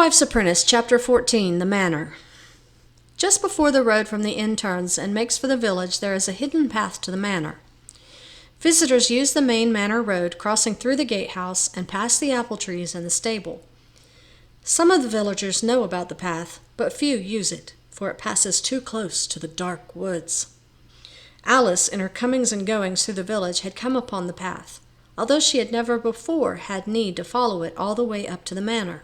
Midwife's Apprentice, Chapter 14, The Manor. Just before the road from the inn turns and makes for the village, there is a hidden path to the manor. Visitors use the main manor road, crossing through the gatehouse and past the apple trees and the stable. Some of the villagers know about the path, but few use it, for it passes too close to the dark woods. Alice, in her comings and goings through the village, had come upon the path, although she had never before had need to follow it all the way up to the manor.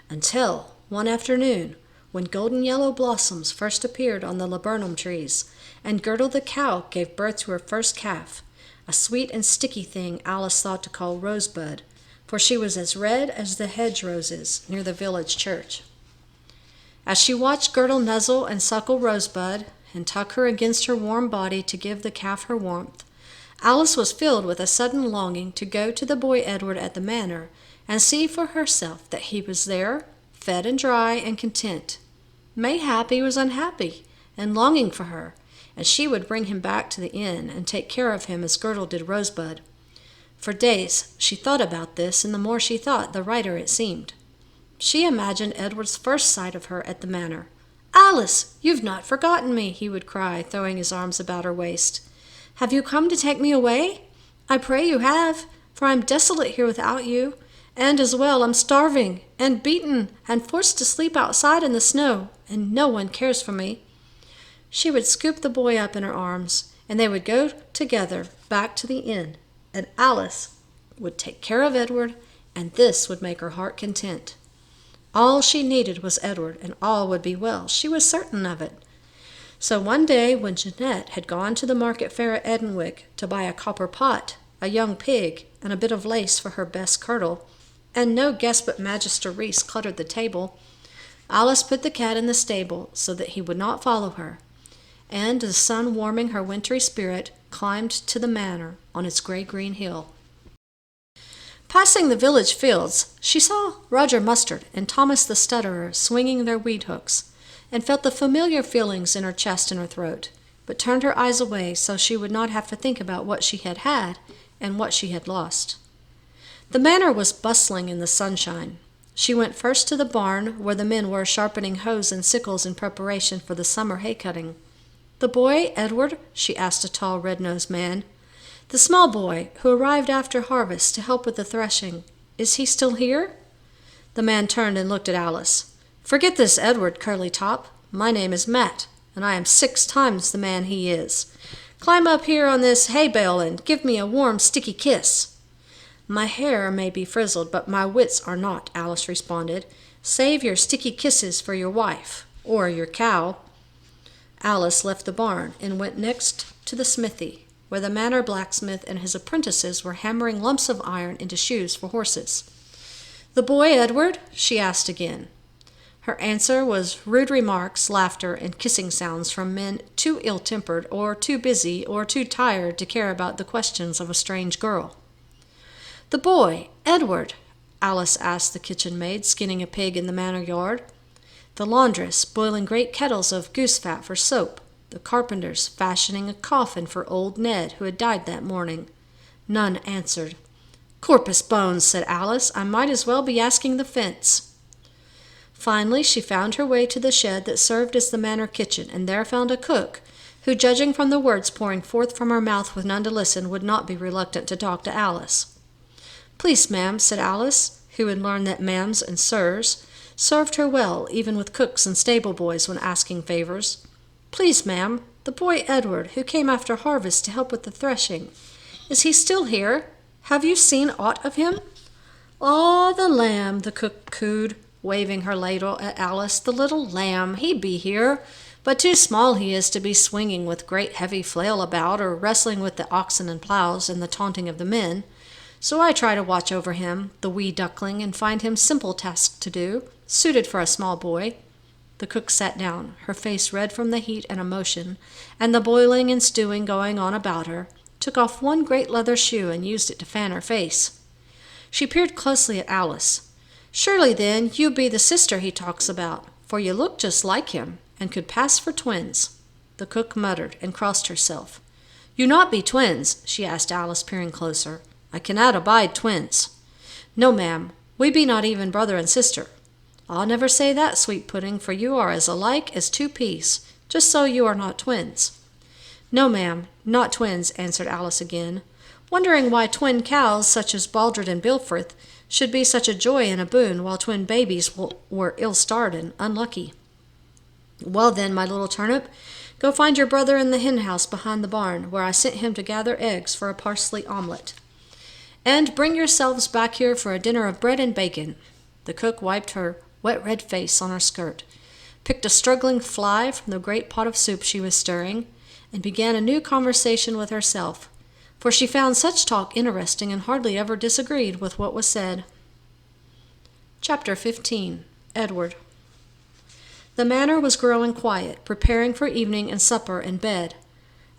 Until, one afternoon, when golden yellow blossoms first appeared on the laburnum trees, and Girdle the cow gave birth to her first calf, a sweet and sticky thing Alice thought to call Rosebud, for she was as red as the hedge roses near the village church. As she watched Girdle nuzzle and suckle Rosebud, and tuck her against her warm body to give the calf her warmth, Alice was filled with a sudden longing to go to the boy Edward at the manor and see for herself that he was there, fed and dry and content. Mayhap he was unhappy and longing for her, and she would bring him back to the inn and take care of him as Girdle did Rosebud. For days she thought about this, and the more she thought, the righter it seemed. She imagined Edward's first sight of her at the manor. "Alice, you've not forgotten me," he would cry, throwing his arms about her waist. "Have you come to take me away? I pray you have, for I'm desolate here without you. And as well, I'm starving, and beaten, and forced to sleep outside in the snow, and no one cares for me." She would scoop the boy up in her arms, and they would go together back to the inn, and Alice would take care of Edward, and this would make her heart content. All she needed was Edward, and all would be well. She was certain of it. So one day, when Jeanette had gone to the market fair at Edenwick to buy a copper pot, a young pig, and a bit of lace for her best kirtle, and no guest but Magister Reese cluttered the table, Alice put the cat in the stable so that he would not follow her, and, the sun warming her wintry spirit, climbed to the manor on its gray-green hill. Passing the village fields, she saw Roger Mustard and Thomas the Stutterer swinging their weed hooks, and felt the familiar feelings in her chest and her throat, but turned her eyes away so she would not have to think about what she had had and what she had lost. The manor was bustling in the sunshine. She went first to the barn, where the men were sharpening hoes and sickles in preparation for the summer hay-cutting. "The boy, Edward?" she asked a tall, red-nosed man. "The small boy, who arrived after harvest to help with the threshing. Is he still here?" The man turned and looked at Alice. "Forget this Edward, Curly-Top. My name is Matt, and I am 6 times the man he is. Climb up here on this hay-bale and give me a warm, sticky kiss." "My hair may be frizzled, but my wits are not," Alice responded. "Save your sticky kisses for your wife, or your cow." Alice left the barn and went next to the smithy, where the manor blacksmith and his apprentices were hammering lumps of iron into shoes for horses. "The boy, Edward?" she asked again. Her answer was rude remarks, laughter, and kissing sounds from men too ill-tempered or too busy or too tired to care about the questions of a strange girl. "The boy, Edward?" Alice asked the kitchen maid, skinning a pig in the manor yard. The laundress, boiling great kettles of goose fat for soap. The carpenters, fashioning a coffin for old Ned, who had died that morning. None answered. "Corpus bones," said Alice. "I might as well be asking the fence." Finally, she found her way to the shed that served as the manor kitchen, and there found a cook, who, judging from the words pouring forth from her mouth with none to listen, would not be reluctant to talk to Alice. "Please, ma'am," said Alice, who had learned that ma'ams and sirs served her well, even with cooks and stable-boys when asking favors. "Please, ma'am, the boy Edward, who came after harvest to help with the threshing, is he still here? Have you seen aught of him?" "Aw, the lamb," the cook cooed, waving her ladle at Alice. "The little lamb, he be here, but too small he is to be swinging with great heavy flail about, or wrestling with the oxen and plows, and the taunting of the men. So I try to watch over him, the wee duckling, and find him simple tasks to do, suited for a small boy." The cook sat down, her face red from the heat and emotion, and the boiling and stewing going on about her, took off one great leather shoe and used it to fan her face. She peered closely at Alice. "Surely, then, you be the sister he talks about, for you look just like him, and could pass for twins." The cook muttered and crossed herself. "You not be twins?" she asked Alice, peering closer. "I cannot abide twins." "No, ma'am, we be not even brother and sister." I'll never say that, Sweet Pudding, for you are as alike as two peas, just so you are not twins. No, ma'am, not twins, answered Alice again, wondering why twin cows such as Baldred and Bilfrith should be such a joy and a boon, while twin babies were ill-starred and unlucky. Well then, my little turnip, go find your brother in the henhouse behind the barn, where I sent him to gather eggs for a parsley omelet. And bring yourselves back here for a dinner of bread and bacon. The cook wiped her wet red face on her skirt, picked a struggling fly from the great pot of soup she was stirring, and began a new conversation with herself, for she found such talk interesting and hardly ever disagreed with what was said. Chapter 15. Edward. The manor was growing quiet, preparing for evening and supper and bed.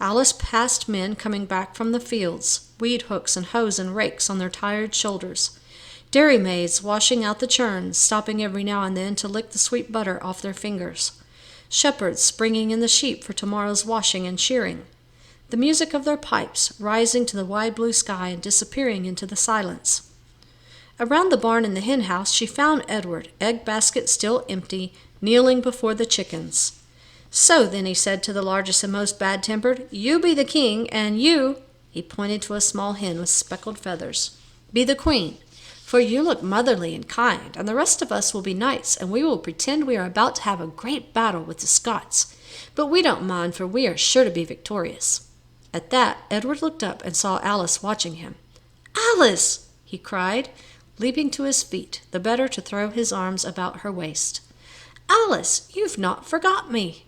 Alice passed men coming back from the fields, weed hooks and hoes and rakes on their tired shoulders, dairy maids washing out the churns, stopping every now and then to lick the sweet butter off their fingers, shepherds bringing in the sheep for tomorrow's washing and shearing, the music of their pipes rising to the wide blue sky and disappearing into the silence. Around the barn in the henhouse she found Edward, egg basket still empty, kneeling before the chickens. So then, he said to the largest and most bad-tempered, you be the king, and you, he pointed to a small hen with speckled feathers, be the queen, for you look motherly and kind, and the rest of us will be knights, and we will pretend we are about to have a great battle with the Scots, but we don't mind, for we are sure to be victorious. At that, Edward looked up and saw Alice watching him. Alice! He cried, leaping to his feet, the better to throw his arms about her waist. Alice, you've not forgot me.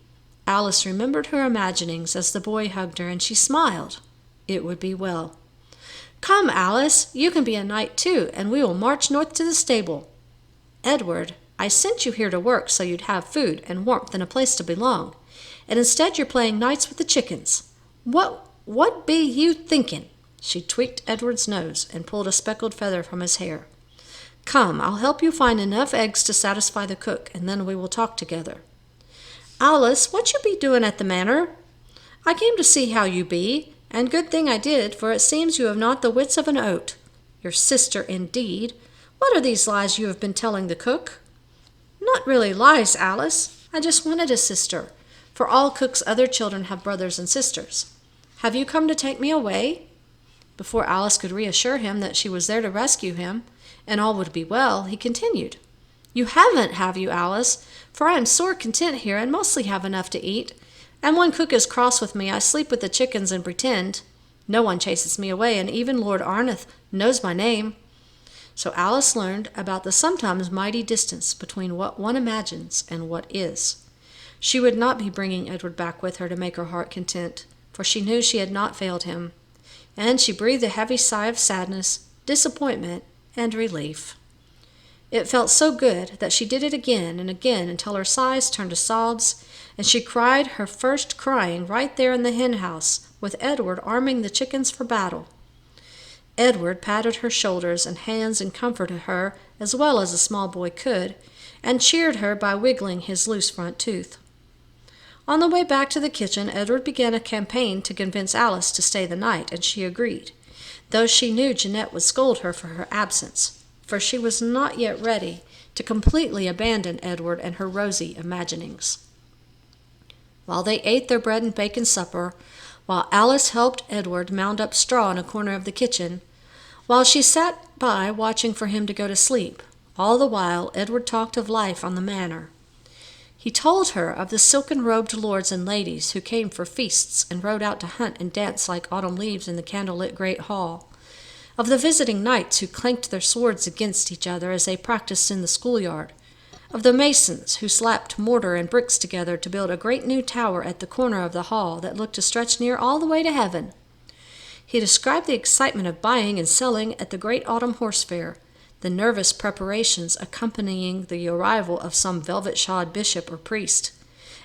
Alice remembered her imaginings as the boy hugged her, and she smiled. It would be well. Come, Alice, you can be a knight too, and we will march north to the stable. Edward, I sent you here to work so you'd have food and warmth and a place to belong, and instead you're playing knights with the chickens. What be you thinking? She tweaked Edward's nose and pulled a speckled feather from his hair. Come, I'll help you find enough eggs to satisfy the cook, and then we will talk together. Alice, what you be doing at the manor? I came to see how you be, and good thing I did, for it seems you have not the wits of an oat. Your sister, indeed. What are these lies you have been telling the cook? Not really lies, Alice. I just wanted a sister, for all cook's other children have brothers and sisters. Have you come to take me away? Before Alice could reassure him that she was there to rescue him, and all would be well, he continued. You haven't, have you, Alice? For I am sore content here, and mostly have enough to eat. And when cook is cross with me, I sleep with the chickens and pretend. No one chases me away, and even Lord Arneth knows my name. So Alice learned about the sometimes mighty distance between what one imagines and what is. She would not be bringing Edward back with her to make her heart content, for she knew she had not failed him. And she breathed a heavy sigh of sadness, disappointment, and relief. It felt so good that she did it again and again until her sighs turned to sobs, and she cried her first crying right there in the henhouse, with Edward arming the chickens for battle. Edward patted her shoulders and hands and comforted her as well as a small boy could, and cheered her by wiggling his loose front tooth. On the way back to the kitchen, Edward began a campaign to convince Alice to stay the night, and she agreed, though she knew Jeanette would scold her for her absence, for she was not yet ready to completely abandon Edward and her rosy imaginings. While they ate their bread and bacon supper, while Alice helped Edward mound up straw in a corner of the kitchen, while she sat by watching for him to go to sleep, all the while Edward talked of life on the manor. He told her of the silken-robed lords and ladies who came for feasts and rode out to hunt and dance like autumn leaves in the candle-lit great hall, of the visiting knights who clanked their swords against each other as they practiced in the schoolyard, of the masons who slapped mortar and bricks together to build a great new tower at the corner of the hall that looked to stretch near all the way to heaven. He described the excitement of buying and selling at the great autumn horse fair, the nervous preparations accompanying the arrival of some velvet-shod bishop or priest,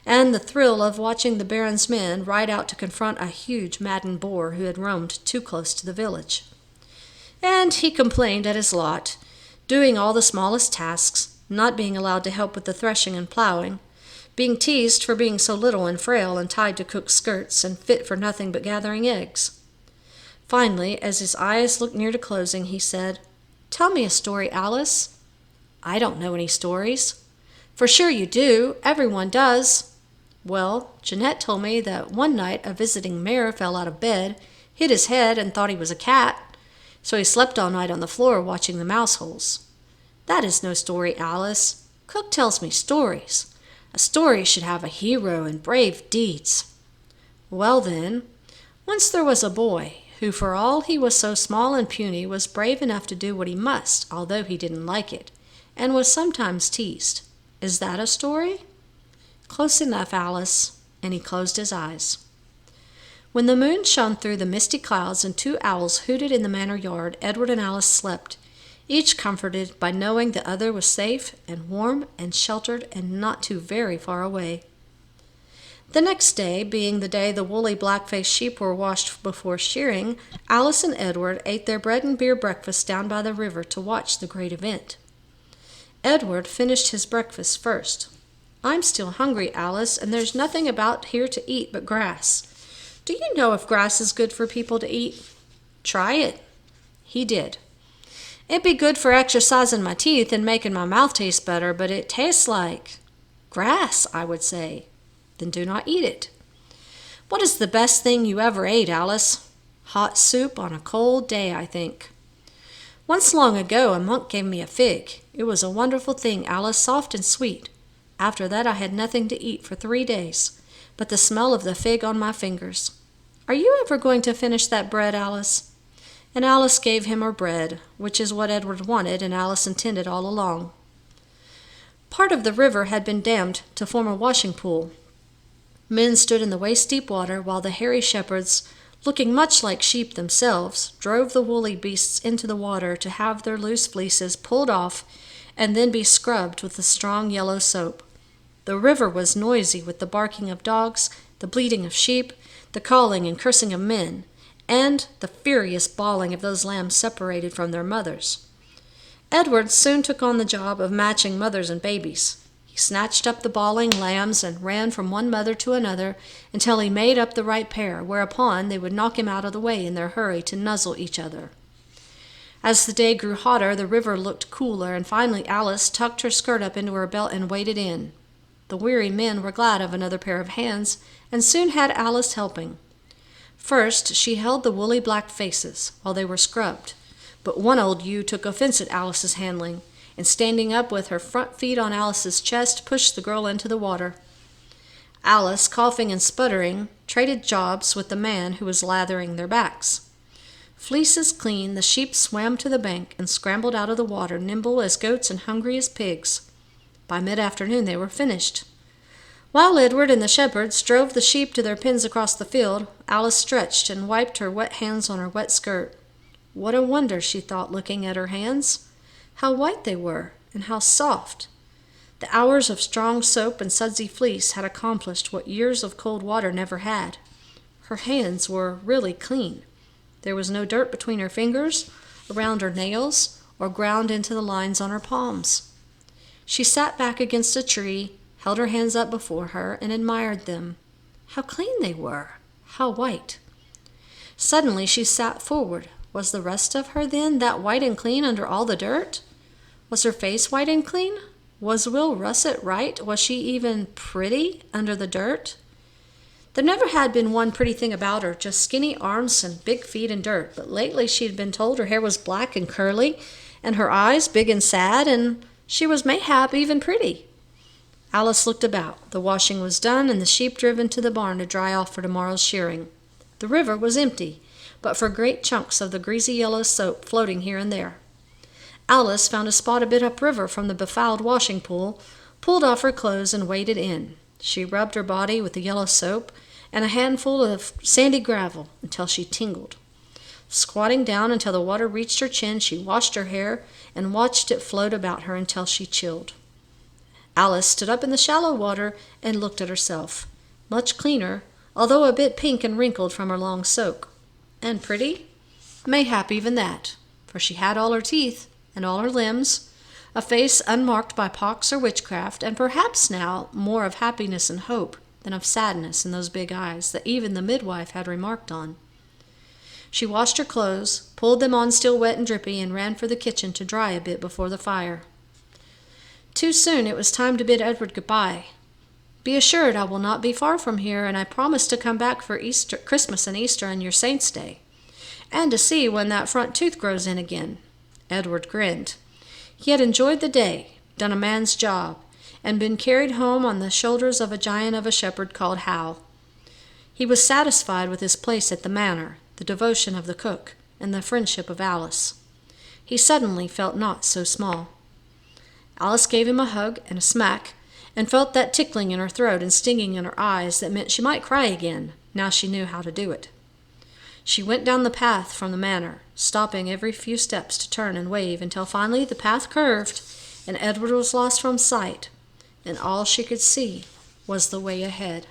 and the thrill of watching the baron's men ride out to confront a huge maddened boar who had roamed too close to the village. And he complained at his lot, doing all the smallest tasks, not being allowed to help with the threshing and plowing, being teased for being so little and frail and tied to cook's skirts and fit for nothing but gathering eggs. Finally, as his eyes looked near to closing, he said, "Tell me a story, Alice." "I don't know any stories." For sure you do. Everyone does. Well, Jeanette told me that one night a visiting mayor fell out of bed, hit his head, and thought he was a cat. So he slept all night on the floor watching the mouse holes. That is no story, Alice. Cook tells me stories. A story should have a hero and brave deeds. Well then, once there was a boy who, for all he was so small and puny, was brave enough to do what he must, although he didn't like it, and was sometimes teased. Is that a story? Close enough, Alice, and he closed his eyes. When the moon shone through the misty clouds and 2 owls hooted in the manor yard, Edward and Alice slept, each comforted by knowing the other was safe and warm and sheltered and not too very far away. The next day, being the day the woolly black-faced sheep were washed before shearing, Alice and Edward ate their bread and beer breakfast down by the river to watch the great event. Edward finished his breakfast first. I'm still hungry, Alice, and there's nothing about here to eat but grass. Do you know if grass is good for people to eat? Try it. He did. It'd be good for exercising my teeth and making my mouth taste better, but it tastes like grass, I would say. Then do not eat it. What is the best thing you ever ate, Alice? Hot soup on a cold day, I think. Once long ago a monk gave me a fig. It was a wonderful thing, Alice, soft and sweet. After that I had nothing to eat for 3 days, but the smell of the fig on my fingers. Are you ever going to finish that bread, Alice? And Alice gave him her bread, which is what Edward wanted and Alice intended all along. Part of the river had been dammed to form a washing pool. Men stood in the waist-deep water while the hairy shepherds, looking much like sheep themselves, drove the woolly beasts into the water to have their loose fleeces pulled off and then be scrubbed with the strong yellow soap. The river was noisy with the barking of dogs, the bleating of sheep, the calling and cursing of men, and the furious bawling of those lambs separated from their mothers. Edward soon took on the job of matching mothers and babies. He snatched up the bawling lambs and ran from one mother to another until he made up the right pair, whereupon they would knock him out of the way in their hurry to nuzzle each other. As the day grew hotter, the river looked cooler, and finally Alice tucked her skirt up into her belt and waded in. The weary men were glad of another pair of hands, and soon had Alice helping. First, she held the woolly black faces while they were scrubbed, but one old ewe took offense at Alice's handling, and standing up with her front feet on Alice's chest, pushed the girl into the water. Alice, coughing and sputtering, traded jobs with the man who was lathering their backs. Fleeces clean, the sheep swam to the bank and scrambled out of the water, nimble as goats and hungry as pigs. By mid-afternoon they were finished. While Edward and the shepherds drove the sheep to their pens across the field, Alice stretched and wiped her wet hands on her wet skirt. What a wonder, she thought, looking at her hands. How white they were, and how soft. The hours of strong soap and sudsy fleece had accomplished what years of cold water never had. Her hands were really clean. There was no dirt between her fingers, around her nails, or ground into the lines on her palms. She sat back against a tree, held her hands up before her, and admired them. How clean they were! How white! Suddenly she sat forward. Was the rest of her, then, that white and clean under all the dirt? Was her face white and clean? Was Will Russet right? Was she even pretty under the dirt? There never had been one pretty thing about her, just skinny arms and big feet and dirt, but lately she had been told her hair was black and curly, and her eyes big and sad, and she was mayhap even pretty. Alice looked about. The washing was done, and the sheep driven to the barn to dry off for tomorrow's shearing. The river was empty, but for great chunks of the greasy yellow soap floating here and there. Alice found a spot a bit upriver from the befouled washing pool, pulled off her clothes, and waded in. She rubbed her body with the yellow soap and a handful of sandy gravel until she tingled. Squatting down until the water reached her chin, she washed her hair and watched it float about her until she chilled. Alice stood up in the shallow water and looked at herself, much cleaner, although a bit pink and wrinkled from her long soak. And pretty? Mayhap even that, for she had all her teeth and all her limbs, a face unmarked by pox or witchcraft, and perhaps now more of happiness and hope than of sadness in those big eyes that even the midwife had remarked on. She washed her clothes, pulled them on still wet and drippy, and ran for the kitchen to dry a bit before the fire. Too soon it was time to bid Edward goodbye. "Be assured I will not be far from here, and I promise to come back for Christmas and Easter and your Saint's Day, and to see when that front tooth grows in again." Edward grinned. He had enjoyed the day, done a man's job, and been carried home on the shoulders of a giant of a shepherd called Hal. He was satisfied with his place at the manor, the devotion of the cook, and the friendship of Alice. He suddenly felt not so small. Alice gave him a hug and a smack, and felt that tickling in her throat and stinging in her eyes that meant she might cry again, now she knew how to do it. She went down the path from the manor, stopping every few steps to turn and wave, until finally the path curved, and Edward was lost from sight, and all she could see was the way ahead.